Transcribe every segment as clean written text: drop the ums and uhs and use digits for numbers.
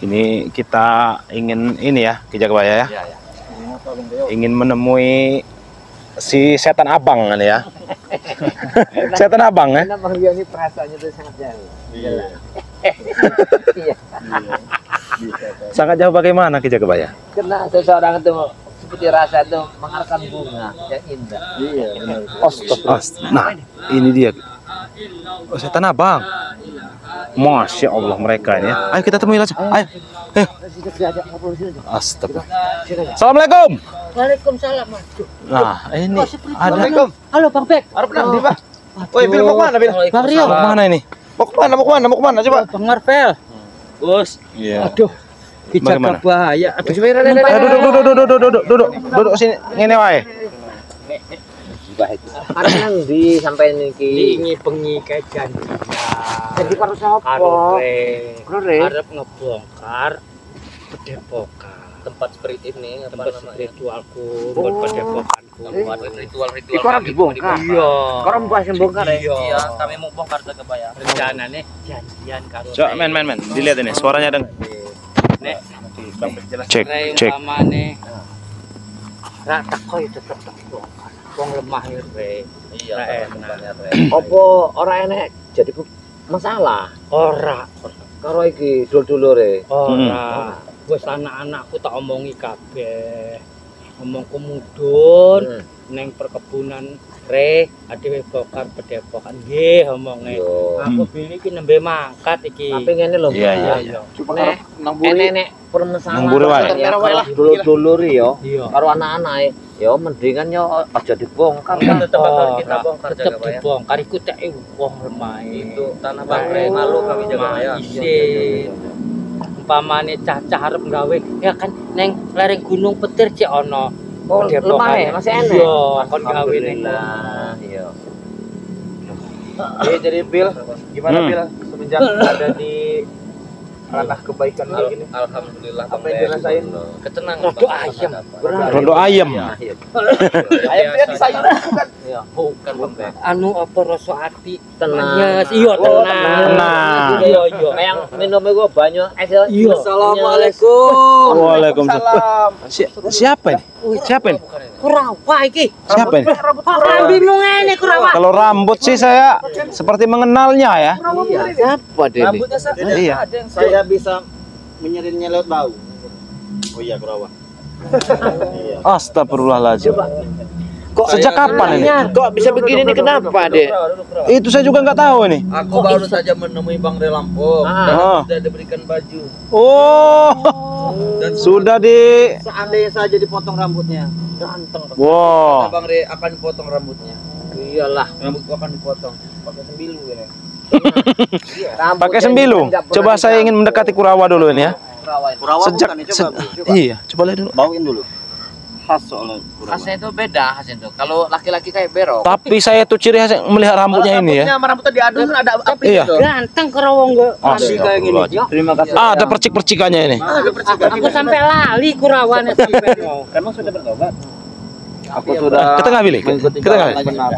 Ini kita ingin ini ya, Ki Jagabaya ya. Iya, ya. Ingin menemui si setan abang kan ya. Setan abang ya. Karena Bang Rio ini perasaannya itu sangat jauh. Iya. Iya. Sangat jauh bagaimana Ki Jagabaya? Karena seseorang itu seperti rasa itu mengalahkan bunga yang indah. Iya, benar. Nah, ini dia. Oh, setan abang. Masya Allah mereka ini ya. Ayo kita temui langsung. Ayo. Astagfirullah. Assalamualaikum. Waalaikumsalam, Mas. Nah, ini ada. Halo, Bang Bek. Harap nang di, Pak. Woi, Bil mau kemana, Bil? Bang Rio. Mana ini? Mau kemana? Mau kemana? Mau kemana? Coba. Bang Marvel. Bos. Iya. Aduh. Ki Bagaimana? Jagabaya. Aduh, Duduk sini ngene wae. Arep ndi sampai niki? Ini bengi kae janjian. Jadi karo sapa? Karo Re. arep ngebongkar pedepokan. Tempat spiritual Tempat spiritualku, buat pedepokanku. Buat ritual-ritual. Iku orang dibongkar. Iya. Orang bahas yang bongkar ya? Iya. Kami mau bongkar Jagabaya. Rencananya janjian karo. Coba men. Dilihat ini suaranya deng. Nek Cek. umpamane ra teko itu tetep bongkar. Wong lemah iki, Re. Iya, Ra tempatnya, enak. Re. Apa ora enek jadi masalah Ora, karo iki dulur-dulure? ora. Wis anak-anakku tak omongi kabeh. Omongku mudhun neng perkebunan Re, adewe bongkar pedepokan nggih omonge. Yo. Aku bini iki nembe mangkat iki. Tapi ngene lho. Iya. Nek Nang buri. enek permasalahan. Nang buri wae. Ya, kalau dulur-dulur yo Iya. karo anak-anak yo mendingan yo aja dibongkar kan. Tetap harus kita bongkar tetep Jagabaya. dibongkar iku tek wong lemah. Itu tanah Bangre malu kami Jagabaya. Isin. Umpamane cacah arep gawe ya kan neng lereng Gunung Petir cek ana. Oh, lemah ya, masih enek. Iya, kon gawe ning Alhamdulillah, iya. Jadi Bil, gimana Hmm. Bil semenjak ada di ranah kebaikan kayak gini? Alhamdulillah. Apa yang dirasain? Ketenangan. Rodo ayam. Rondo ayam. Ayam dia di sayur bukan? Iya. Bukan Bang. Anu apa rasa ati Tenang. Yes, iya tenang. Tenang. Iya iya. Kayak minumnya gua banyak es. Iya. Assalamualaikum. Waalaikumsalam. Siapa ini? Siapa ini? Kurawa iki. Siapa ini? Kok bingung ngene kurawa. Kalau rambut sih saya seperti mengenalnya ya. Siapa dia? Rambutnya Iya. ada yang saya bisa menyerinnya lewat bau. Oh iya, Kurawa. Iya. Astagfirullahaladzim. Kok Sejak kapan ini? Kok bisa begini nih kenapa, Dek? Itu saya juga nggak tahu ini. Aku baru saja menemui Bang Re Lampung Ah. dan sudah diberikan baju. Oh, Dan sudah di. seandainya saja dipotong rambutnya, Ganteng. Wow. Bang Re akan potong rambutnya. Iyalah. Rambutku akan dipotong pakai sembilu ya. Pakai sembilu. Coba saya ingin mendekati Kurawa dulu ini ya. Kurawa Sejak bukan nih, coba. iya, coba lihat dulu. Bauin dulu. Khas soalnya Kurawa. Khasnya itu beda khasnya itu. Kalau laki-laki kayak berok. Tapi saya tuh ciri khas melihat rambutnya ini ya. Rambutnya diadun ada api Iya. gitu. Ganteng kerawa enggak. Astagfirullahaladzim. Terima kasih. Ah, ada percik-percikannya ini. Ada percikan. Aku sampai lali kurawane sampai. Emang sudah bertobat? Aku Iya, sudah Kita nggak pilih. mengikuti Kita nggak jalan pilih. benar.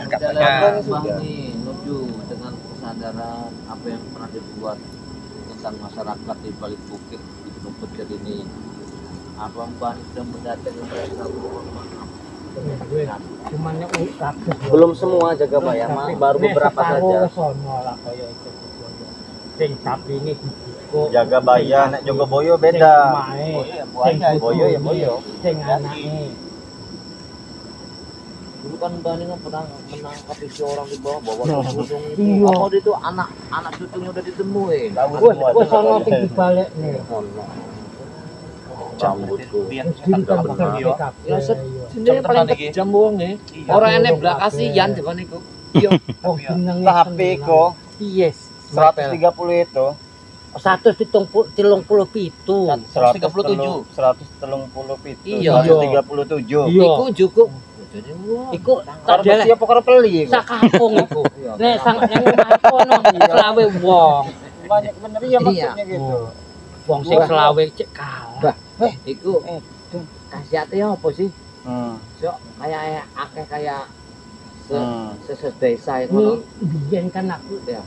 Menuju dengan kesadaran apa yang pernah dibuat tentang masyarakat di balik bukit di Gunung Petir ini. Abang Bani sudah mendatangi mereka. Cuman Belum semua Jagabaya, baru beberapa saja. Sono lah kaya itu. Sing sapi ini dibiko. Jagabaya nek Jogoboyo beda. Oh iya, buahnya boyo ya boyo. Sing anake. Dulu kan Bani kan pernah menangkap isi orang di bawah bawa ke gunung itu. Iya. Apa itu anak cucunya udah ditemuin. Wes sono sing dibalik nih. Rambutku. Dirikan pekerja Ya sendiri paling kejam wong nih. Orang enek blak kasihan depan iku. Iya. Oh jenenge. Tapi kok Yes. 130 itu 137. 137. 137. Iya. 137. Iya. Iku cukup. Iku Karo tak siapa karo peli iku. sakampung iku. Nek sang yang kono selawe wong. Banyak bener ya Iya. maksudnya gitu. Wong sing selawe cek kalah. Iku khasiatnya apa sih? Hmm. Sok kayak akeh kayak Hmm. desa Ini itu. biyen kan aku Ya.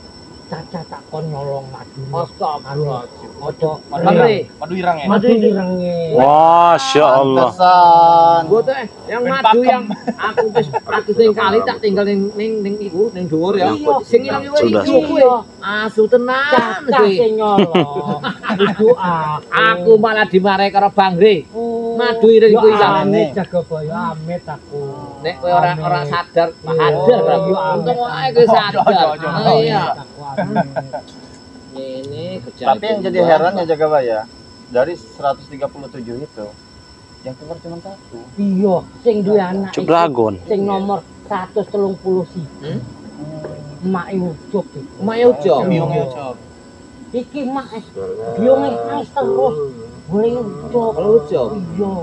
Caca tak kon nyolong madu. Astagfirullahaladzim. Ojo Madu irang ya. madu irenge. Masya Allah. Pantesan. Gua tuh yang madu yang aku wis ratusan kali tak tinggal ning iku ning dhuwur ya. Iya. Sing ilang iku Sudah. iya. Asu tenan. Caca sing nyolong. Itu Aku malah dimarahi karo Bang Re. Madu ireng iku ilang. Amit jaga boyo amit aku. Nek kowe ora sadar, hadir karo untung wae kowe sadar. Iya. Ini kejadian. Tapi yang jadi heran ya Jaga Baya, dari 137 itu yang keluar cuma satu. Iya, sing duwe anak. Cuk dragon. Sing nomor 130 Mak Ucup. Mak Ucup. Iki mak biongnya wis terus. Boleh Ucup. Ucup. Iya.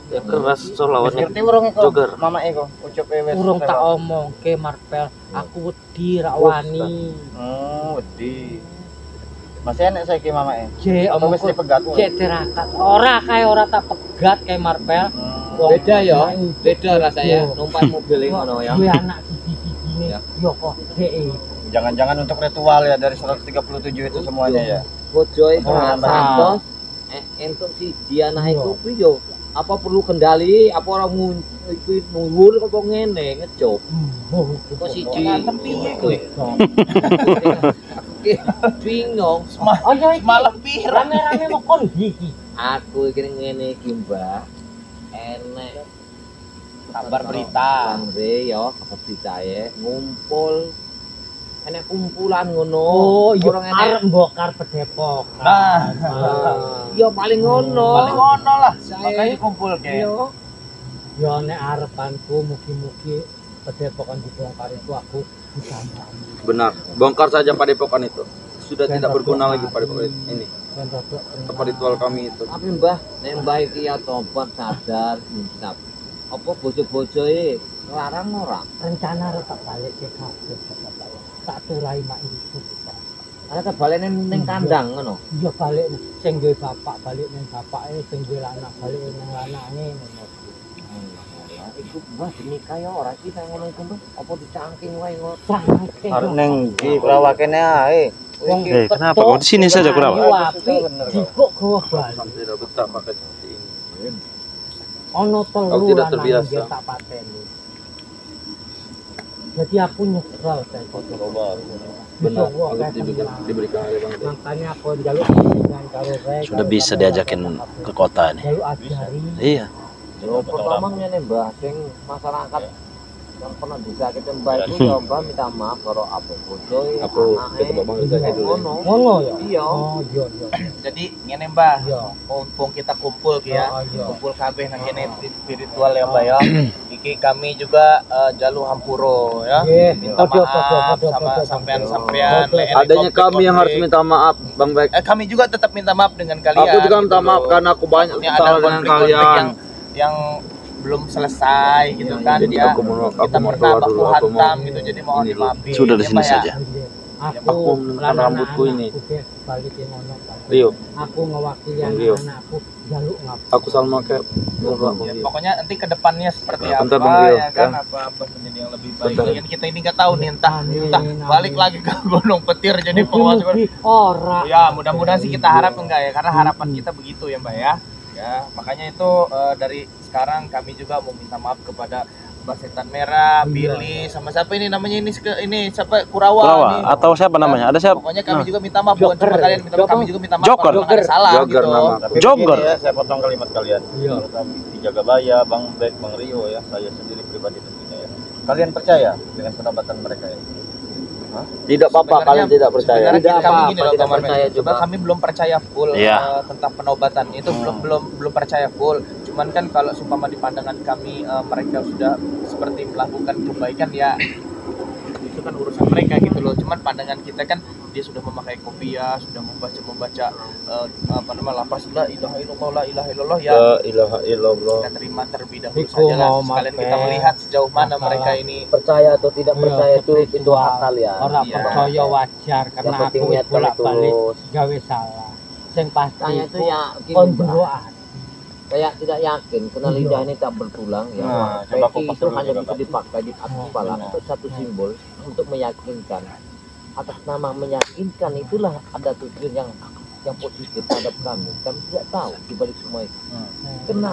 Ya keras solawatnya Ngerti urung kok Joger. Mama Eko, Ucup wis. Urung tak omongke Marpel, aku wedi rak wani. Oh, wedi. Masih enak saiki Mama E. Je Apa wis omongku dipegat? cek tirakat. Ora tak pegat kayak Marpel. Beda ya, beda rasanya. Numpak mobil ngono ya. Duwe anak siji-sijine. Ya. Yo kok dhek. Jangan-jangan untuk ritual ya dari 137 itu semuanya ya. Bojoe Oh, santos. Entuk si Diana iku kuwi yo apa perlu kendali, apa ora iku nuwur apa ngene ngecup. Kok siji piye kowe? Bingung. Oh iya iki. Malam pira. Rame-rame mau kon iki. Aku iki ngene iki, Mbak. Enek Kabar berita. Andre ya, kabar berita ya, ngumpul. Enek kumpulan ngono. Oh, iya Orang enek. arep mbokar pedepok. Nah, Ya paling ngono. paling ngono lah. Saya- Makanya kumpul kayak. Iya. Yo nek arepanku mugi-mugi pedepokan dibongkar itu aku ditambah. Benar, bongkar saja padepokan itu. Sudah tidak berguna lagi padepokan ini. Dan rodok Apa ritual kami itu? Tapi Mbah, nek Mbah iki ya tobat sadar insaf. Apa bojo-bojo larang ora? rencana retak balik ke kabeh Bapak. Tak turai mak itu. Ana ta balene ning kandang ngono. Iya balik sing duwe bapak balik ning bapake, sing duwe anak balik ning anake ngono. Iku Mbah dinikah ya ora sih kaya ngono iku Mbah? Apa dicangking wae ngono? Cangking. Arep ning ndi pelawakene ae. Kenapa? Kok di sini saja kurang? Dikok gawa balik. Tidak betah pakai seperti ini. Ono Aku telu tidak lanang terbiasa. dia tak pateni. Jadi aku nyesel kayak foto. Benar, Bisa gua aku kayak diberikan oleh Bang Dek. makanya aku jaluk dengan karo rek. Sudah bisa diajakin ke kota nih. Jaluk ajari. Iya. Yo pertama ngene Mbah, sing masyarakat yang pernah disakitin Mbah itu ya Mbah minta maaf karo apa bojo Aku ketemu Bang Dek dulu. ngono. Ngono ya. Iya. Oh iya iya. Jadi ngene Mbah, Iya. mumpung kita kumpul ki ya. Oh, iya. Kumpul kabeh nang kene spiritual ya Mbak ya. Iki kami juga jalu hampuro ya. Nggih, Minta podo, maaf podo, sama podo, sampean-sampean. podo. lek Adanya konflik- kami yang harus konflik. minta maaf, Bang Bek. Kami juga tetap minta maaf dengan kalian. Aku juga minta gitu maaf loh. karena aku banyak Ini ada kesalahan dengan konflik-konflik kalian. yang belum selesai gitu kan Jadi ya. aku mau Kita keluar pernah baku dulu, aku mau hantam gitu. Jadi mohon ini dulu. dimaafin. Sudah di ya, sini Mbak, ya. saja. Aku menekan rambutku ini. balikin ngono. Pak. Rio, Aku ngewakili Bang Rio. anak-anakku jaluk ngap. aku Salma ke Ya, pokoknya nanti kedepannya seperti Bentar, apa Bang Rio, ya kan ya. apa menjadi yang lebih baik. Bentar. Lagian kita ini nggak tahu nih entah Amin, balik amin. lagi ke Gunung Petir jadi penguasa. Mugi-mugi ora. Ya mudah-mudahan sih kita harap enggak ya karena harapan kita begitu ya Mbak ya. Ya makanya itu dari sekarang kami juga mau minta maaf kepada Mbak Setan Merah, Billy, sama siapa ini namanya ini siapa Kurawa, Kurawa nih. atau siapa namanya? Ada siapa? Pokoknya kami Nah. juga minta maaf bukan cuma Joker. kalian minta maaf, kami juga minta maaf Joker. kalau memang ada salah Joker gitu. nama. Tapi Joker. begini ya, saya potong kalimat kalian. Iya. Kalau kami di Jagabaya, Bang Bek, Bang Rio ya, saya sendiri pribadi tentunya ya. Kalian percaya dengan penobatan mereka ya? Tidak apa-apa kalian tidak percaya. Sebenarnya Tidak kami apa-apa, gini loh, tidak Bang percaya Mermen. juga. Coba kami belum percaya full Iya. tentang penobatan itu belum percaya full. Cuman kan kalau seumpama di pandangan kami mereka sudah seperti melakukan kebaikan ya itu kan urusan mereka gitu loh. Cuman pandangan kita kan dia sudah memakai kopiah, sudah membaca apa namanya lafaz la ilaha illallah la ilaha illallah ya. La ilaha illallah. Kita terima terlebih dahulu Iku saja lah mau sekalian kita make melihat sejauh mana masalah. mereka ini Percaya atau tidak Iya, percaya itu spiritual. akal ya. Ora Iya. percaya wajar karena Yang penting aku niat kami bolak-balik tulus. gawe salah. Sing pasti Tanya itu ya gini, kon Mbak. jero ati. Kayak tidak yakin karena Iya. lidah ini tak bertulang ya. Nah, coba Peci kupas itu dulu hanya juga, bisa Pak. dipakai di atas kepala Iya. untuk satu simbol untuk meyakinkan atas nama meyakinkan itulah ada tujuan yang positif terhadap kami. Kami tidak tahu di balik semua itu. Karena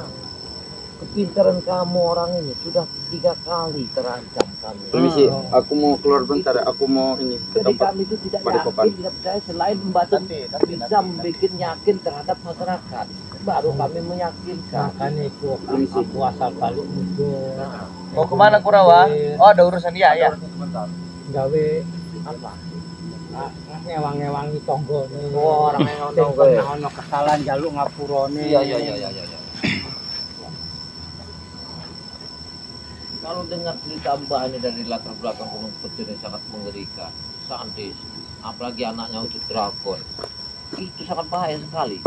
kepintaran kamu orang ini sudah 3 kali terancam kami. Permisi, aku mau keluar bentar. Aku mau ini ke Jadi tempat. kami itu tidak Padepokan. yakin, tidak percaya selain membantu bisa membuat yakin terhadap masyarakat. Baru kami meyakinkan. Makanya itu aku asal balik muda. Mau kemana Kurawa? Oh ada urusan dia ya. Gawe apa? Ngewang-ngewangi tonggo nih. Oh, orang yang Sing tonggo ya. pernah ono kesalahan jaluk ngapurane. Iya. Kalau dengar cerita Mbah ini dari latar belakang Gunung Petir yang sangat mengerikan, sadis, apalagi anaknya Wujud Dragon, itu sangat bahaya sekali.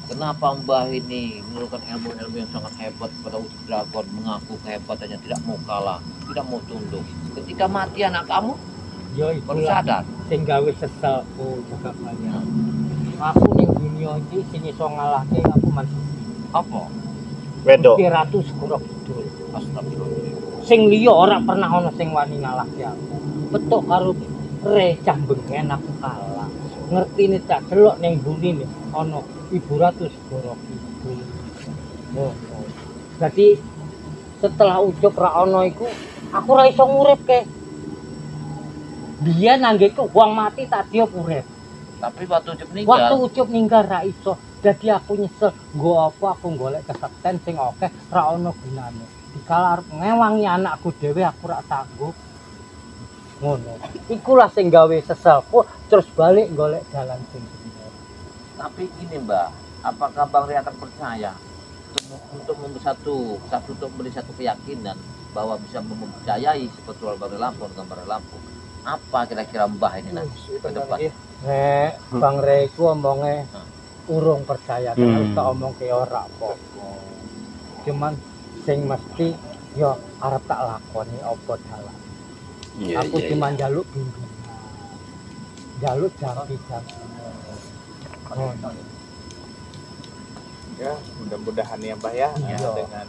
Kenapa Mbah ini menurunkan ilmu-ilmu yang sangat hebat pada Wujud Dragon, mengaku kehebatannya, tidak mau kalah, tidak mau tunduk. Ketika mati anak kamu, Yo baru itulah sadar. sing gawe seselku juga banyak. Aku ning dunia iki sing iso ngalahke aku masih Apa? Wedok. Gusti Ratu Segoro Kidul. Astagfirullah. Sing liya ora pernah ono sing wani ngalahke aku. Petuk karo recah bengen aku kalah. Ngertine tak delok ning buni nih ono Ibu Ratu Segoro Kidul. Oh. Jadi setelah Ucup ra ono iku aku ra iso ngurip ke. Dia nanggeku uang mati tadi urip. Tapi waktu Ucup Waktu meninggal, Ucup ninggal ra iso. Jadi aku nyesel, nggo apa aku golek kesekten sing akeh ra ono gunane. Dikala arep ngewangi anakku dhewe aku ra sanggup. Ngono. Ikulah sing gawe seselku terus balik golek dalan sing bener. tapi gini Mbak, apakah Bang Ri akan percaya untuk memberi satu keyakinan bahwa bisa mempercayai spiritual Bang Ri Lampung dengan Bang Ri Lampung? Apa kira-kira Mbah ini nanti ke depan? Bang Rey ku omonge urung percaya terus tak omong ke ora apa-apa. Cuman sing mesti yo arep tak lakoni apa dalan. Aku cuma njaluk bimbingan. Njaluk jampi-jampi. Oh, Ya mudah-mudahan ya Mbah ya Iya. dengan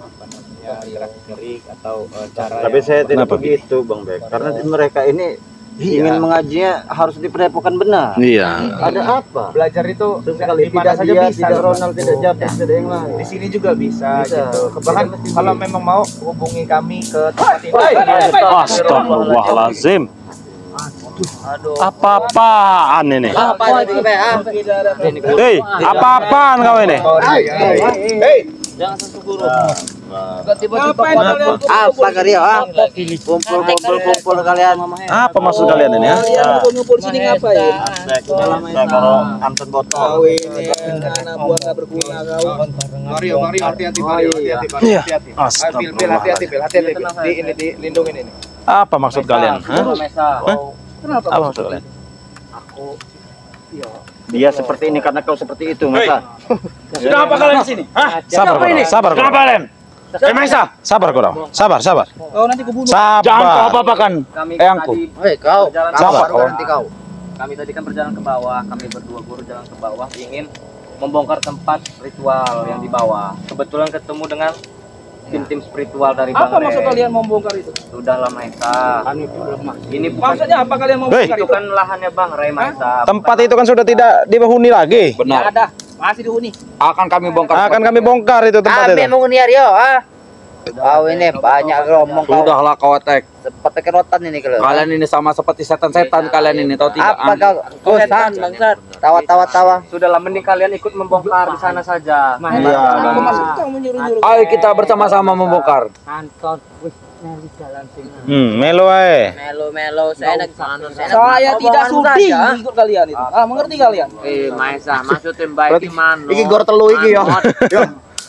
apa namanya gerak-gerik atau cara Tapi yang saya tidak Kenapa? begitu Bang Bek. Karena mereka ini ingin mengajinya harus diperdepokan benar. Iya. Ada apa? belajar itu Sekali di mana tidak saja dia, bisa. tidak Ronald, tidak Japes, tidak yang lain. Di sini juga bisa, Bisa. gitu. Bahkan kalau memang mau hubungi kami ke tempat ini. Astagfirullahalazim. Aduh. Apa-apaan ini? Apa itu PA? Hei, apa-apaan kau ini? Hei, Jangan sesungguh. Tiba-tiba apa kalian? apa pilih? Kumpul kalian. Apa maksud kalian ini ya? ngumpul sini ngapain? Kalau Anton botol. Anak buah nggak berguna kau. Mario, hati-hati Mario, hati-hati, Iya. hati-hati. Pil, hati-hati, Pil. Di ini dilindungin ini. Apa maksud kalian? Hah? Kenapa? Apa maksud kalian? Aku Dia seperti ini karena kau seperti itu, masa? Sudah apa kalian di sini? Hah? Sabar kau. Sabar kau. Kenapa kalian? Mesa, sabar kau. Sabar. Oh nanti kubunuh. Sabar. Jangan kau apa-apakan Kami eyangku. Hei kau, Sabar kau. nanti kau. Kami tadi kan berjalan ke bawah, kami berdua guru jalan ke bawah ingin membongkar tempat ritual yang di bawah. Kebetulan ketemu dengan tim-tim spiritual dari Bang Apa Rey. maksud kalian membongkar itu? Sudahlah Maesa. Ini bukan Maksudnya apa kalian membongkar itu itu? kan lahannya Bang Rey Maesa. Tempat itu kan sudah tidak dihuni lagi. Tidak ada, masih dihuni. Akan kami bongkar. Akan kami bongkar itu tempat itu. mau Rio, ah. Kau ini banyak ngomong kau. Sudahlah kau attack. Seperti kerotan ini kalau. Kalian ini sama seperti setan-setan kalian ini, tahu tidak? Apa kau? Kosan bangsat. Tawa. Sudahlah mending kalian ikut membongkar di sana saja. Apa maksud kamu menyuruh-nyuruh? Ayo kita bersama-sama membongkar. Anton wis melu jalan sing. Melo ae. Melo, saya nak sana. Saya tidak sudi ikut kalian itu. Mengerti kalian? Maesa, maksudnya baik gimana? Iki gor telu iki yo.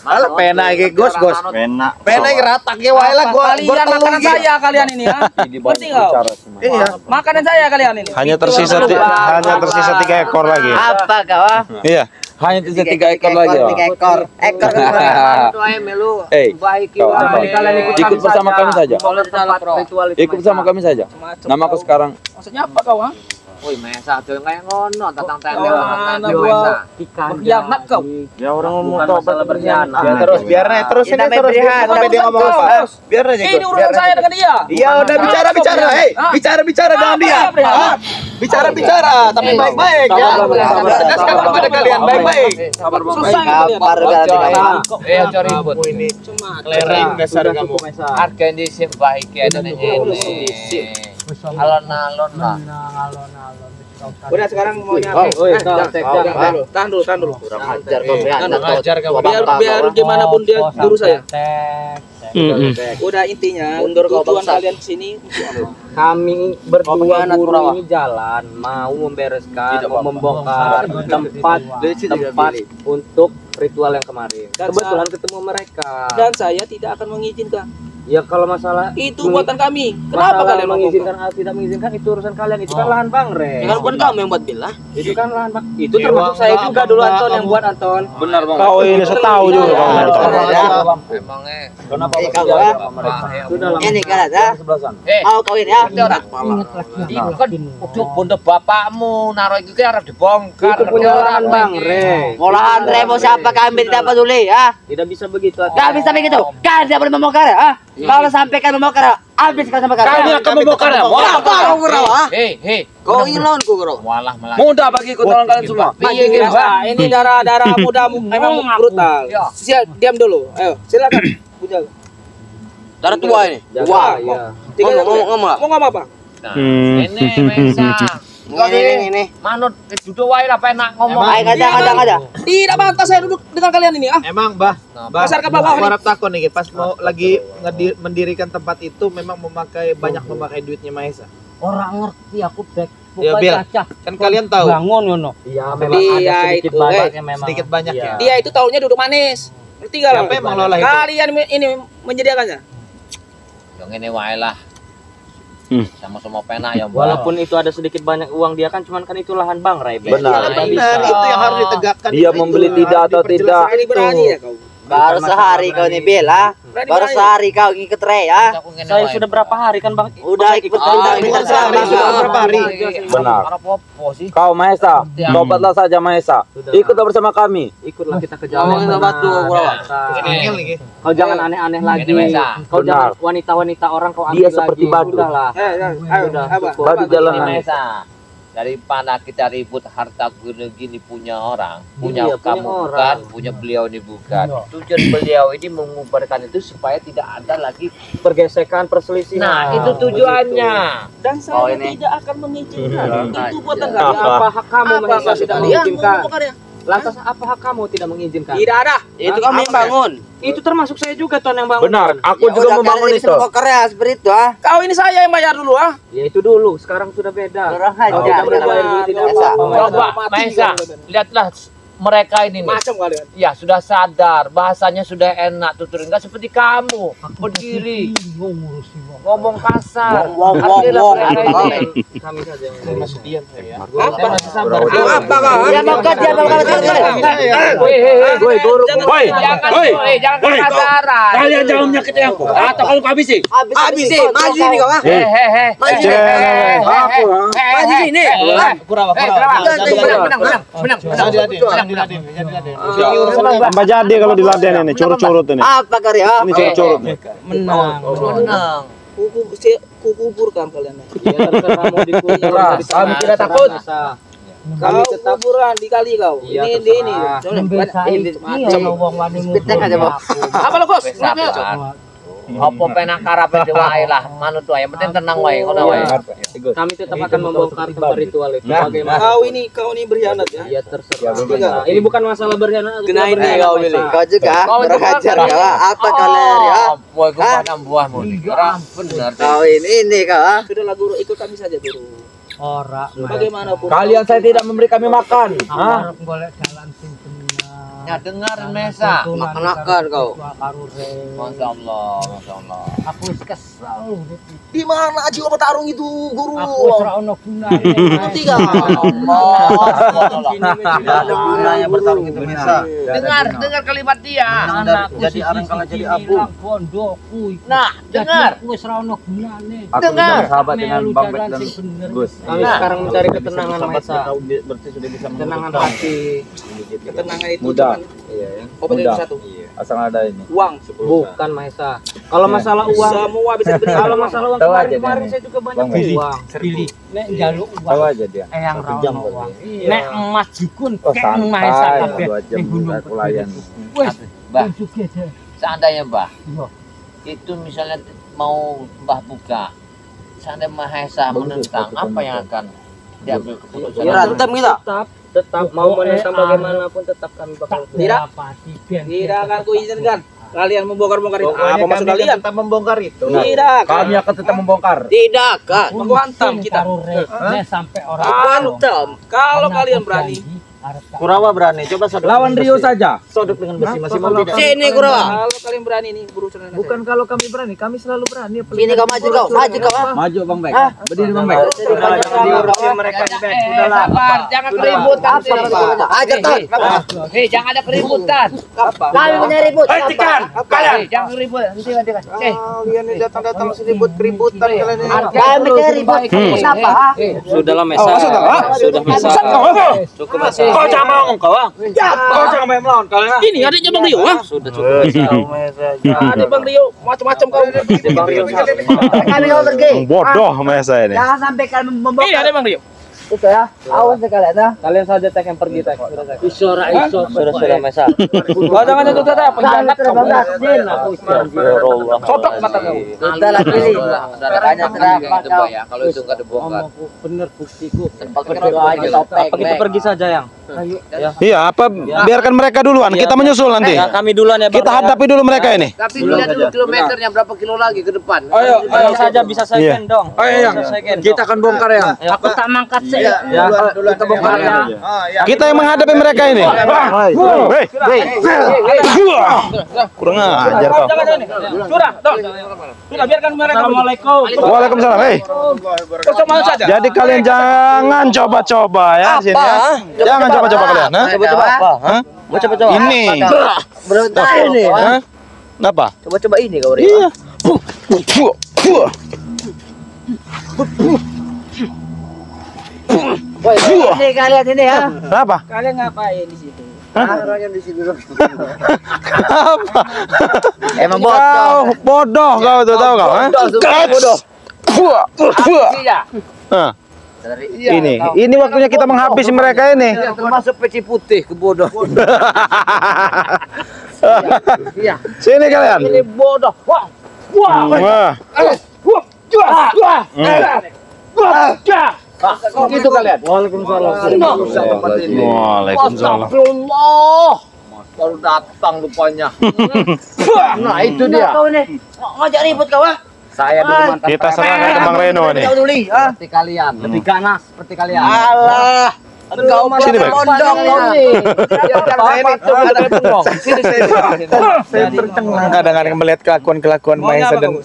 Alah pena iki Gus. Enak. Pena iki ratake wae lah Kalian makanan saya kalian ini ya. Ngerti kau? Iya. Makanan saya kalian ini. Hanya tersisa 3 ekor lagi. Apa kau? Iya. Hanya tersisa 3 ekor lagi. Yo. 3 ekor. Ekor itu ae melu. Baik Kau apa? Ikut bersama kami saja. Ritual itu Ikut bersama kami saja. Namaku sekarang Maksudnya apa kau? Woi, Mesa aja kayak ngono, tatang tele Mana Mesa. gua berkhianat kau. Ya orang ngomong Bukan tobat masalah berkhianat. Ya terus biar terus ini terus sampai dia ngomong apa. Biar aja Ini urusan saya dengan dia. Iya udah bicara, hei bicara dengan dia. Bicara tapi baik-baik ya. Ada sekarang pada kalian baik-baik. sabar Bang. Selesai kalian. Ojo ribut. Cuma kelereng dasar kamu. Harga di sim baik ya dan ini. Alon-alon lah. Udah sekarang maunya Tahan dulu. Kurang ajar kau Biar gimana pun dia guru saya. Udah intinya tujuan kalian kesini Kami berdua guru ini jalan mau membereskan, mau membongkar tempat untuk ritual yang kemarin. Kebetulan ketemu mereka. dan saya tidak akan mengizinkan. Ya kalau masalah Itu buatan kami. Kenapa kalian mengizinkan atau tidak mengizinkan itu urusan kalian. Itu kan lahan Bang Re. Kan bukan kamu yang buat bila. Itu kan lahan Bang. Itu termasuk saya juga dulu Anton yang buat Anton. Benar Bang. Kau ini setahu juga kau nonton. Emangnya Kenapa ini kan ada mau kawin ya itu kan untuk bondo bapakmu naruh itu kan harus dibongkar Itu punya lahan Bang Re. Olahan remo siapa kami tidak peduli ya. Tidak bisa begitu. Gak bisa begitu. Kan tidak boleh membongkar ya. Kalau sampai kan membongkar, habis kalau sampai kami akan membongkar ya Apa kau kurang? hei Kau ingin lawanku kurang? malah Mudah bagi tolong kalian semua. Ini darah muda memang brutal. Diam dulu. Ayo, silakan. Puja. Darah tua ini. Wah, iya. Ngomong apa? ini Mesa Ini. manut duduk wae lah penak ngomong Ayo ngajak. Tidak pantas saya duduk dengan kalian ini ah. Emang Bah, Pasar ke bawah nih. harap takut nih pas mau lagi mendirikan tempat itu memang banyak memakai duitnya Maesa. Orang ngerti aku back. Ya, Bil. Kan kalian tahu. Bangun Yono. Iya, memang Iya, ada sedikit itu, banyaknya memang. sedikit banyak Iya. ya. Dia itu tahunya duduk manis. Ngerti gak? Siapa yang mengelola itu? Kalian ini menyediakannya. yang ini wae lah sama-sama penak ya Walaupun itu ada sedikit banyak uang dia kan cuman kan itu lahan Bang Rai. Benar. Benar, itu yang harus ditegakkan. Dia itu. membeli tidak atau tidak. Berani ya kau. Baru sehari kau nih Bella. Baru sehari kau ikut Re ya. Saya sudah berapa hari kan Bang? Udah ikut bukan sehari, sudah berapa hari? Benar. apa sih Kau Maesa, tobatlah saja Maesa. Ikutlah bersama kami. Ikutlah kita ke jalan. Kita batu kurang. Kau jangan aneh-aneh lagi. Kau Benar. jangan wanita-wanita orang kau ambil Dia seperti lagi. batu. Udahlah. Ayo, apa? Batu jalanan. Mesa daripada kita ribut harta gini punya orang punya Iya, punya kamu orang. bukan punya beliau ini bukan tujuan beliau ini mengubarkan itu supaya tidak ada lagi Pergesekan, perselisihan. nah itu tujuannya Dan saya tidak akan mengizinkan. Itu buatan Jadi kalian. apa hak kamu Apa Mahesa maksud tidak kalian? mengizinkan? Ngomong Lantas apa hak kamu tidak mengizinkan? Tidak ada. Itu kami bangun. Itu termasuk saya juga Ton yang bangun. Benar, aku juga membangun itu. Bongkar ya seperti itu ah. Kau ini saya yang bayar dulu ah. Ya itu dulu, sekarang sudah beda. Kurang Kau tidak ajar. pernah bayar dulu tidak Biasa. apa-apa. coba Mati Maesa kalian. lihatlah mereka ini nih Macam kalian. ya sudah sadar bahasanya sudah enak tutur enggak seperti kamu berdiri ngomong kasar Alhamdulillah mereka ini Kami saja yang Masih diam saya. Apa? Masih sabar. Apa kau? Dia bongkar. Woi, guru. Woi, jangan kasaran Kalian jangan menyakiti aku. Atau kalau kau habisi. Habis sih. Maju ini kau ah. Aku Maju sini. Tambah jadi kalau diladen ini curut-curut ini. Apa karya? Ini curut-curut nih. Menang. Kukuburkan kalian. Ya terserah mau dikubur. Kami tidak takut. Kau kuburan dikali kau. Iya, Ini. Speedtek aja mau. Apa lo bos? Apa penak karep wae lah manut wae yang penting tenang wae ngono wae Kami tetap akan membongkar tempat ritual itu. Bagaimana? Kau ini berkhianat ya. Ya terserah. Ini bukan masalah berkhianat. Kena ini kau pilih. Kau juga Kau itu berajar kan- kau. Apa kalian ya? Wah, gua padam buahmu. Benar. Kau ini kau ah. Sudahlah guru, ikut kami saja guru. Ora. Bagaimanapun. Kalian saya tidak memberi kami makan. Harap golek jalan sing benar. Ya dengar Mesa, makan kau. Masya Allah, Masya Allah. Aku wis kesel. Di mana aji obat tarung itu, Guru? Aku wis ora ono gunane. Tiga. Tidak ada gunanya bertarung itu Mesa. Dengar kalimat dia. Anakku jadi areng kalau jadi abu. Pondokku. Nah, dengar. Aku wis ora ono gunane. Aku Dengar. bersahabat dengan Melu Bang jalan Bek dan sing bener. Gus. Kami sekarang mencari ketenangan Maisa. Berarti sudah bisa Ketenangan menurut hati. kamu. Ketenangan itu Mudah. cuman Iya ya. obat itu Mudah. satu. Iya. Asal ada ini. Uang. Bukan Maisa. Kalau masalah uang, Semua bisa diberi. kalau masalah uang Tahu aja kemarin dia. saya juga banyak Bang Bek. uang. Pilih nek njaluk Tahu uang. aja dia. Eyang Satu ra jam ono uang. kali. Nek emas jukun Oh, keng mahesa santai. kabeh 2 jam ning gunung udah pelayan. Wis, Mbah. tunjuke deh. Seandainya Mbah, Iya. itu misalnya mau Mbah buka, seandainya Mahesa menentang, apa yang akan diambil keputusan? Berantem kita. Tetap mau menentang bagaimanapun tetap kami bakal Tidak. Tidak Tidak akan kuizinkan kalian membongkar-bongkar itu. Pokoknya Apa maksud kami kalian? tetap membongkar itu. Tidak. Kami akan tetap membongkar. Tidak kan. Aku hantam kita. sampai orang Hantam. Kalau kalian berani. Kurawa berani. Coba sodok. Lawan Rio saja. Sodok dengan besi masih mau tidak? Sini Kurawa. Kalau kalian berani nih berurusan dengan Bukan kalau kami berani, kami selalu berani. Sini kau maju kau. Maju kau. Maju Bang Bek. Hah? Berdiri Bang Bek. Sudahlah, jangan diurusin mereka di back. Sudahlah. Sabar, jangan keributan. Ajar kan. Hei, jangan ada keributan. Apa? Kami punya ribut. Hentikan. Kalian jangan ribut. Hentikan. Kalian ini datang-datang ribut keributan kalian ini. Kami punya ribut. Kenapa? Sudahlah Mesa. Sudah Mesa. Cukup Mesa. Kau jangan melawan kau. Kau jangan main melawan kalian. Ini adiknya Bang Rio, ah. Sudah cukup Mesa. Ada Bang Rio, macam-macam kau. Bang Rio. Kami mau pergi. Bodoh Mesa ini. Jangan sampai kalian Ini membongkar. ada Bang Rio. Itu ya. Awas sekalian ya. Kalian saja tek yang pergi tek. Sudah tek. Isora iso. Sudah Mesa. Kau jangan nyentuh kita, penjahat kau. Sotok mata kau. Sudah lah pilih. Banyak terapa kau ya, kalau itu nggak dibongkar. Omongku bener buktiku. Berdoa aja topeng. Apa kita pergi saja yang? Iya, apa biarkan mereka duluan. Kita menyusul nanti. Ya, kami duluan ya. Kita hadapi dulu mereka ini. Tapi lihat dulu kilometernya berapa kilo lagi ke depan. Ayo saja bisa second dong. Ayo yang kita akan bongkar ya. Aku tak mangkat sih. Ya, Kita bongkar ya. Kita yang menghadapi mereka ini. Kurang ajar kau. Sudah biarkan mereka. Assalamualaikum. Waalaikumsalam. Bersama saja. Jadi kalian jangan coba-coba ya di sini ya. Jangan coba-coba kalian, ha? Coba-coba apa? Hah? Mau coba-coba. Ini. Berontak ini. Hah? Kenapa? Coba-coba ini kau Rio. Iya. Woi, ini kalian ini ya. Kenapa? Kalian ngapain di situ? Kenapa? Emang Kau bodoh kau tuh tahu kau, ha? bodoh. Iya. Hah. Ini waktunya kita menghabisi mereka ini. Termasuk peci putih kebodoh. Sini kalian. Ini bodoh. Wah. Wah. Gitu kalian. Waalaikumsalam. Waalaikumsalam. Astagfirullah. Baru datang rupanya. Nah, itu dia. Kau nih ngajak ribut kau ah. Saya dulu mantan Kita serahkan ke Bang Reno nih. Kau dulu, ah. seperti kalian, lebih ganas seperti kalian. Alah. Engkau Sini, Bang. mondong kau nih. Kadang-kadang melihat kelakuan Mahesa dan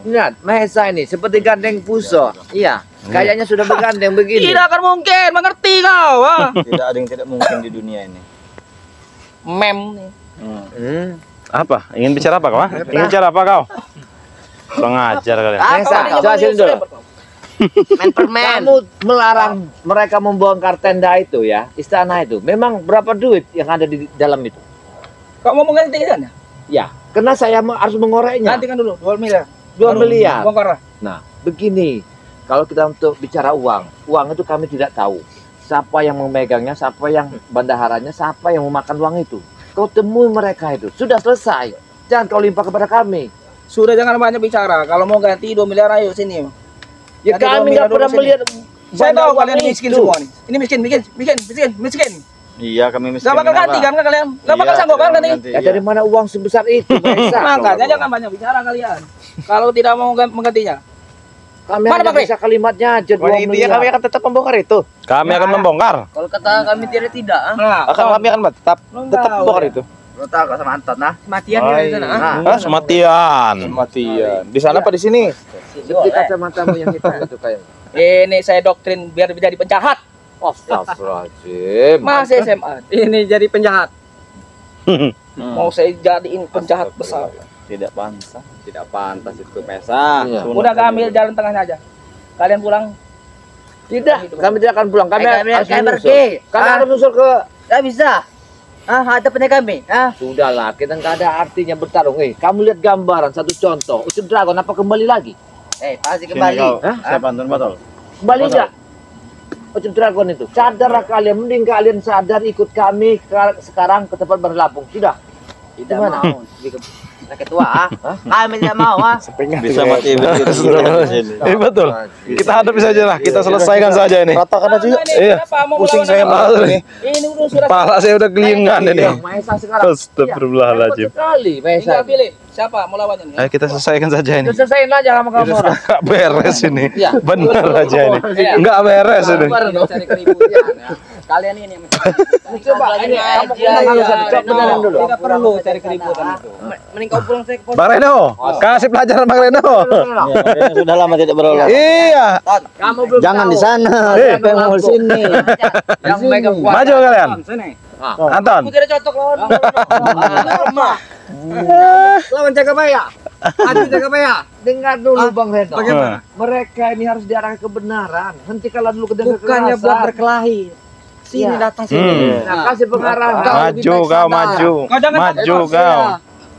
Lihat, Mahesa ini seperti gandeng puso. Iya, kayaknya sudah bergandeng begini. Tidak akan mungkin, mengerti kau. Ah. Tidak ada yang tidak mungkin di dunia ini. Mem nih. Apa? Ingin bicara apa kau? Ha? Ingin bicara apa kau? Pengajar kalian. Mahesa, coba sini dulu. Kamu melarang mereka membongkar tenda itu ya, istana itu. Memang berapa duit yang ada di dalam itu? Kau mau mengganti kan? Ya, karena saya harus mengoreknya. Gantikan dulu 2 miliar. 2 miliar. Bongkar. Nah, begini. Kalau kita untuk bicara uang itu kami tidak tahu. Siapa yang memegangnya, siapa yang bendaharanya, siapa yang memakan uang itu. Kau temui mereka itu. Sudah selesai. Jangan kau limpah kepada kami. Sudah jangan banyak bicara. Kalau mau ganti 2 miliar ayo sini. Ya Ganti 2 kami miliar nggak pernah dulu sini. melihat. Saya tahu uang kalian miskin itu. semua nih. Ini miskin. Iya, kami miskin. Gak bakal ganti kan kalian? Gak bakal sanggup kan ganti? Ya dari mana uang sebesar itu? Mahesa? Makanya jangan banyak bicara kalian. Kalau tidak mau menggantinya. Kami Mana, hanya Bang Rey? bisa kalimatnya aja 2 Pokoknya intinya kami miliar. akan tetap membongkar itu. Kami akan membongkar. Kalau kata kami tidak. Kami akan tetap membongkar itu. Lo tahu kok sama Anton nah. Matian Oh, di sana. iya. Sematian. Matian. Di sana apa di sini? Seperti kacamatamu yang hitam itu kayak. Ini saya doktrin biar jadi penjahat. Astagfirullahaladzim. Masih SMA. Ini jadi penjahat. Mau saya jadiin penjahat besar. Tidak pantas itu Mesa. Iya. Udah ambil jalan tengahnya aja. Kalian pulang. Tidak, kami tidak akan pulang. Kami Kami harus akan menyusul. pergi. Kami harus menyusul ke. Gak bisa. Ada punya kami. Sudahlah, kita nggak ada artinya bertarung. Kamu lihat gambaran satu contoh. Ucap Dragon apa kembali lagi? Pasti kembali. Siapa Anton Botol? Kembali nggak? Ucap Dragon itu. Sadarlah kalian, mending kalian sadar ikut kami sekarang ke tempat berlapung. Sudah. Tidak Gimana? mau. Ketua. Kami tidak mau. Bisa mati begitu. Betul. Kita hadapi saja lah. Kita selesaikan saja ini. Ratakan aja yuk. Iya. Pusing saya malah ini. Ini udah surat. Pala saya udah kelingan ini. Yang Maesa sekarang. Astagfirullahaladzim. Hebat sekali, Maesa. Tinggal pilih siapa mau lawannya nih. Ayo kita selesaikan saja ini. Selesaiin aja sama kamu orang. Enggak beres ini. Iya. Bener aja ini. Enggak beres ini. Cari keributan ya. Kalian ini yang Coba ini kamu harus coba beneran dulu. tidak perlu cari keributan itu. Mending kau pulang saya ke pondok. Bang Reno, kasih pelajaran Bang Reno. Sudah lama tidak berolah. Iya. Kamu belum Jangan tahu. di sana. Eh, Mau di sini. Yang megang kuat. Maju kalian. Sini. Anton. Aku tidak cocok lawan. Lawan Jagabaya. Adi Jagabaya. Dengar dulu Bang Reno. Bagaimana? Mereka ini harus diarahkan kebenaran. Hentikanlah dulu kekerasan. Bukannya buat berkelahi. Sini Iya. datang sini. Nah, kasih pengarahan. Maju kau, maju. Kau jangan Maju takut kau.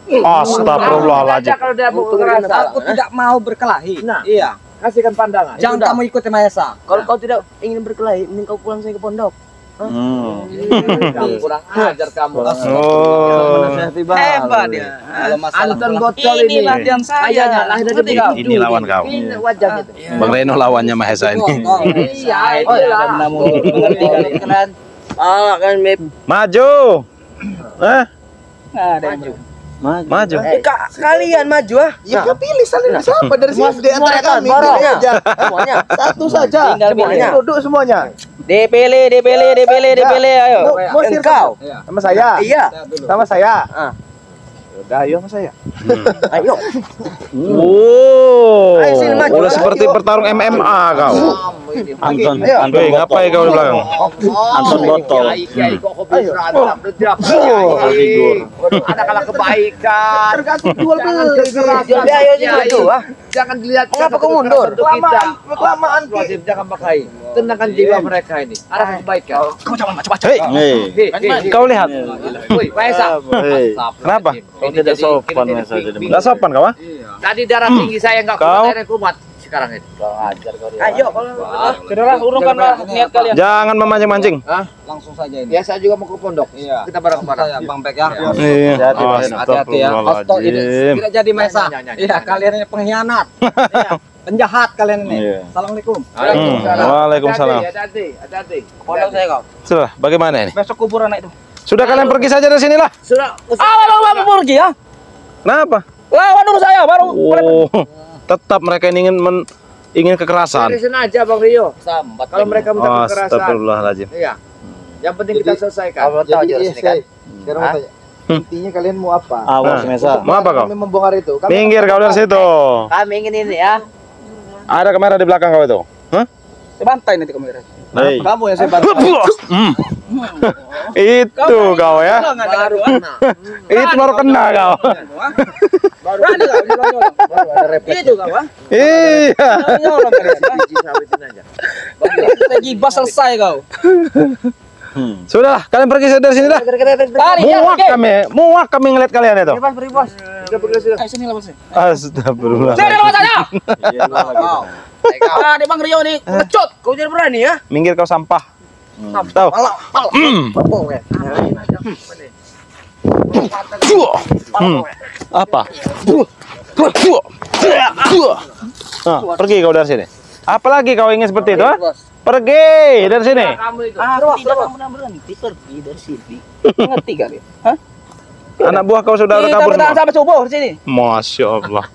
saya. Astagfirullahaladzim. Kalau dia mau kekerasan. Aku tidak mau berkelahi. Nah. Iya. Kasihkan pandangan. Jangan Sudah. kamu ikuti Maesa. Kalau kau tidak ingin berkelahi, mending kau pulang saya ke pondok. Kamu kurang ajar kamu. Oh. Hebat ya. Kalau masalah Anton pulang. botol ini. Ini latihan saya. Kayaknya lahir dari Ngerti kau? Ini lawan kau. Ini wajahnya tuh. Bang Reno lawannya Mahesa ini. Iya, Oh, itu lah. benar mengerti kalian. Kan Mip. Maju. Ada yang maju. Maju. Kalian maju Ya kau pilih saling siapa dari sini di antara kami Baru. pilih aja. Semuanya. Satu saja. Tinggal Semuanya. pilih. Duduk semuanya. DPL, ayo. Mau Engkau. sama saya. Iya. Sama saya. Udah ayo sama saya. Ayo. Oh. Ayo sini, maju. Udah seperti pertarung MMA kau. Anton. Weh, ngapain kau di belakang? Anton Botol. Kiai kok bisa berantem. Ada kalah kebaikan. Tergantung jual beli. Jadi ayo gitu, Jangan dilihat. Mengapa kau mundur? Kelamaan Jangan pakai. Tenangkan jiwa mereka ini. Arah kebaikan. Kamu jangan macam-macam. Hei. Kau lihat. Woi, Maesa. Hei. Kenapa? Kau tidak sopan Mesa jadi. Enggak sopan kau, ah? Tadi darah tinggi saya nggak Kau? kuat, akhirnya kumat. Sekarang ini. Ayo kalau Sudahlah, urungkanlah niat kalian. Jangan memancing-mancing. Langsung saja ini. Ya saya juga mau ke pondok. Iya. Kita bareng-bareng. Saya Bang Bek ya. Iya. Hati-hati ya. Hostel ini Astagfirullahaladzim. tidak jadi Maesa. Iya, kalian ini pengkhianat. Iya, penjahat kalian ini. Iya. Assalamualaikum. Waalaikumsalam. Hati-hati. Pondok saya kau. Sudah, bagaimana ini? Besok kuburan itu. Sudah kalian pergi saja dari sinilah. Sudah. Lawan pergi ya. Kenapa? Lawan dulu saya baru. Oh, tetap mereka ingin ingin kekerasan. Dari sana aja Bang Rio. Sambat. Kalau mereka minta kekerasan. Astagfirullahaladzim. Iya. Yang penting kita selesaikan. Jadi sekarang mau tanya. Intinya kalian mau apa? Awas Mesa. Mau apa kau? Kami membongkar itu. Kami Minggir kau dari situ. kami ingin ini ya. Ada kamera di belakang kau itu. Hah? Dibantai nanti kamu. Hei. Kamu yang saya bantu. Itu kau ya. Baru kena. Itu baru kena kau. Baru ada kau. Itu kau ah. Iya. Nyolong kalian. Biji sawitin aja. Saya gibah selesai kau. Sudahlah, kalian pergi dari sini dah. Tarik ya. Muak kami ngeliat kalian itu. Bebas beri bos. Ayo sini lah bos. Sini Astagfirullahaladzim. lawan saya. Ah, di Bang Rio nih ngecut. Kau tidak berani ya? Minggir kau sampah. Tahu? Apa? Nah, pergi kau dari sini. Apalagi kau ingin seperti itu? Ha? Pergi dari sini. Kamu itu. Tidak kamu berhenti pergi dari sini. Ngerti kalian? Hah? Anak buah kau sudah Kita kabur bertahan semua. sampai subuh di sini. Masya Allah.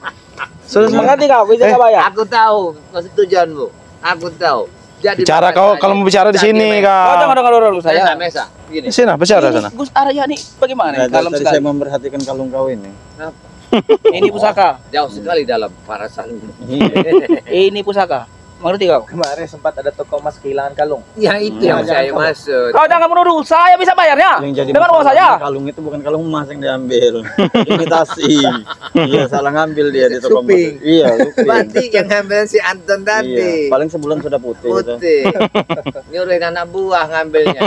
Sudah. Mengerti kau? Bisa nggak bayar? Aku tahu persetujuanmu. Aku tahu. Jadi Bicara kau kalau mau bicara di sini, Kau jangan Kak. dengar dulu saya. Mesa. Gini. Di sini bicara sana. Gus Arya nih bagaimana? Kalem Tadi sekali. saya memperhatikan kalung kau ini. Ini pusaka. Jauh sekali dalam parasan. Ini pusaka. Mengerti kau? Kemarin sempat ada toko emas kehilangan kalung. Ya itu yang saya maksud. Kau jangan menuduh. Saya bisa bayarnya. Yang jadi Dengan uang masalah saya. kalung itu bukan kalung emas yang diambil. Imitasi. Iya, salah ngambil dia di toko emas. Suping. Iya, suping. Berarti yang ngambil si Anton Iya, tadi. paling sebulan sudah putih. Itu. Putih. Nyuruhin anak buah ngambilnya.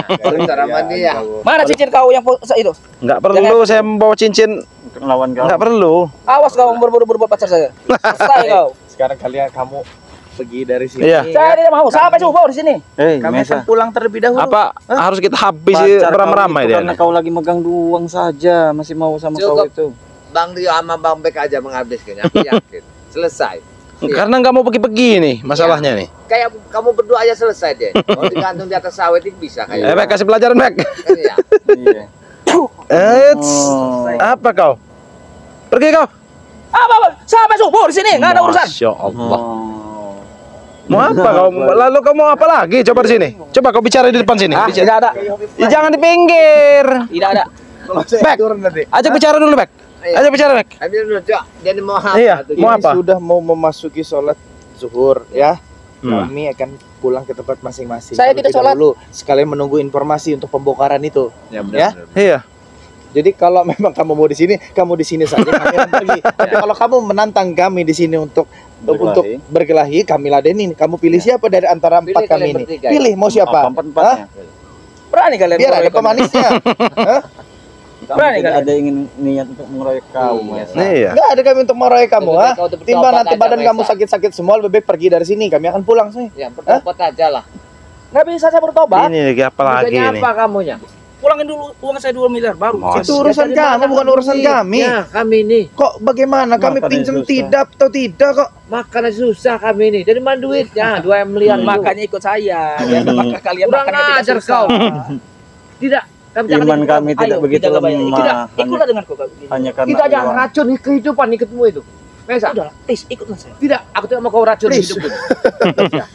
Cara sama dia. Mana cincin kau yang itu? Enggak perlu saya membawa cincin. Untuk melawan kau. Enggak perlu. Awas kau berbuat pacar saya. Selesai kau. Sekarang kalian kamu pergi dari sini. Iya. Saya tidak mau. Sampai subuh di sini. Kami akan Mesa. pulang terlebih dahulu. Apa harus kita habis Pacar kau beramai-ramai itu dia? karena kau lagi megang uang saja, masih mau sama kau Cukup. itu. Bang Rio sama Bang Bek aja menghabiskannya. Aku yakin. Selesai. Iya. Karena nggak mau pergi-pergi nih masalahnya nih. Kayak kamu berdua aja selesai deh. Mau digantung di atas sawit itu bisa kayak. Bek kasih pelajaran, Bek. Kan ya. Iya. Eits. Oh. Apa kau? Pergi kau. Apa? Sampai subuh di sini. Nggak ada urusan. Masya Allah. Oh. Mau apa kau? Lalu kau mau apa lagi? Coba di sini. Coba kau bicara di depan sini. Ah, Bicara. tidak ada. Ya, jangan di pinggir. Tidak ada. Bek. Ajak bicara dulu, Bek. Ajak bicara, Bek. Ambil dulu, Cok. Jadi mau apa? Iya. tuh? Mau Ini apa? sudah mau memasuki sholat zuhur ya. Hmm. Kami akan pulang ke tempat masing-masing. Saya Terlebih tidak sholat. dahulu, sekalian menunggu informasi untuk pembongkaran itu. Ya Ya. Iya. Jadi kalau memang kamu mau di sini, kamu di sini saja. Kami akan pergi. Tapi kalau kamu menantang kami di sini untuk berkelahi, kami ladenin. Kamu pilih siapa dari antara Pilih empat kami kalian ini? bertiga, ya? Pilih mau siapa? Empat-empatnya. Berani kalian Biar ada mengeroyok kami? pemanisnya. Hah? Kamu Berani tidak kalian? ada ingin niat untuk mengeroyok kau, Mas. Iya. Nggak ada kami untuk meraih kamu, Lebih ha? baik kau bertobat Timbang nanti aja, badan Mesa. kamu sakit-sakit semua, lebih baik pergi dari sini. Kami akan pulang sih. Ya, bertobat aja lah. Nggak bisa saya bertobat. Ini lagi apa lagi Bukannya ini? apa kamunya? Pulangin dulu uang saya 2 miliar baru. Mas. Itu urusan kamu, bukan urusan kami. Ya, kami ini. Kok bagaimana? Kami Makan pinjam aja susah. tidak atau tidak kok? Makan aja susah kami ini. Dari mana duitnya? 2 miliar. itu. Makanya ikut saya. Biar maka kalian Kurang makannya tidak ajar susah. kau. Tidak. Kami jangan Iman ikut kami kamu. tidak Ayo, begitu Tidak bayar. lemah. Tidak. Ikutlah denganku kau. Hanya karena Kita jangan uang. racun kehidupan ikutmu itu. Mesa. Udah, please ikutlah saya. Tidak, aku tidak mau kau racun Please. hidupku.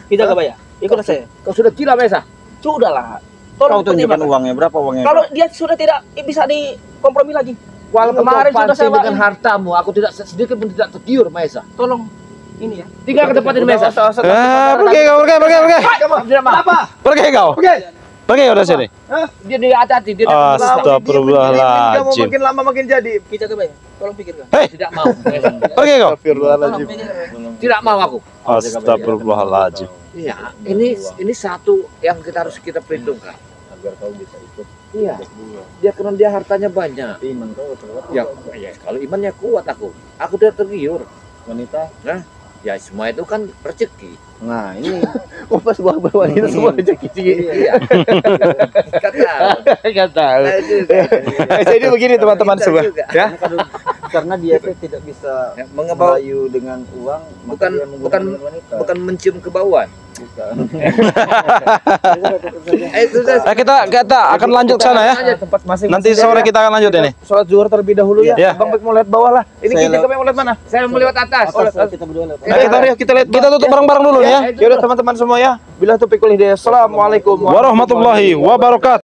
Kita nggak bayar. Ikutlah saya. Kau sudah gila, Mesa. Sudahlah. Kau Tolong tunjukkan pertimbangkan. uangnya, berapa uangnya? Kalau dia sudah tidak bisa dikompromi lagi. Walau kemarin sudah saya dengan bawa. hartamu, aku tidak sedikit pun tidak tergiur, Mesa. Tolong ini ya. Tinggal ke tempat ini, Mesa. Pergi kau, pergi. Kamu tidak mau. Pergi kau. Pergi kau dari sini. Dia hati-hati, dia tidak mau. Kamu Astagfirullahaladzim. makin lama makin jadi. Kita coba ya. Tolong pikirkan. Hei, Tidak mau, Mesa. pergi kau. Tolong Astagfirullahaladzim. pikirkan. Tidak mau aku. Astagfirullahaladzim. Iya, ini satu yang kita harus kita perhitungkan. Agar kau bisa ikut. Iya. Dia karena dia hartanya banyak. Tapi iman kau kuat. Ya, kalau imannya kuat aku tidak tergiur. Wanita. Ya semua itu kan rezeki. Nah, ini Pas bawa wanita semua rezeki. Iya. Kata. Enggak tahu. Jadi begini teman-teman semua. Ya. karena dia itu tidak bisa Mengebawa merayu dengan uang, maka bukan dia menggunakan bukan wanita. bukan mencium kebauan. Bukan. Itu Kita akan lanjut ke sana ya. Tempat masing. Nanti sore kita akan lanjut ini. Sholat zuhur terlebih dahulu ya. Iya. Bang Bek mau lihat bawah lah. Ini Saya kita mau lihat mana? saya mau lewat atas. Kita berdua lihat. Nah, kita lihat. Kita tutup bareng-bareng dulu nih ya. Ya udah teman-teman semua ya. Bila taufiq wal hidayah. Assalamualaikum Warahmatullahi wabarakatuh.